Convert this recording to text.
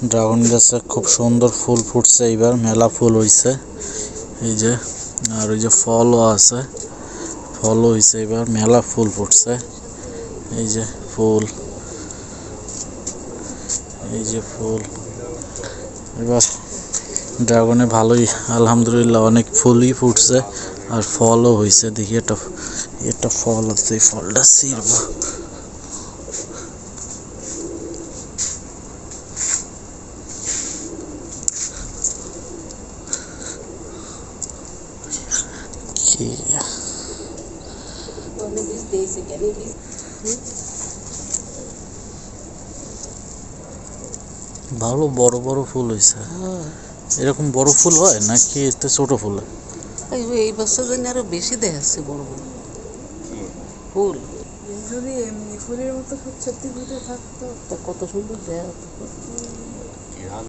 Dragon গাছে খুব সুন্দর ফুল ফুটছে, এইবার মেলা ফুল হইছে। এই যে আর ওই যে ফলও আছে, ফলও হইছে, এবার মেলা ফুল ফুটছে। এই যে ফুল, এই যে ফুল। এবার ড্রাগনে ভালোই আলহামদুলিল্লাহ অনেক ফুলই ফুটছে আর ফলও হইছে। দেখি এটা ফল আছে, এই ফলটা ছিঁড়বো। ভালো বড় বড় ফুল হয়েছে। এরকম বড় ফুল হয় নাকি এতে ছোট ফুল? এই বছর জন্য আরো বেশি দেখাচ্ছে বড় বড় ফুল। যদি এমনি ফুলের মতো সত্যি ফুটে থাকতো কত সুন্দর দেখা।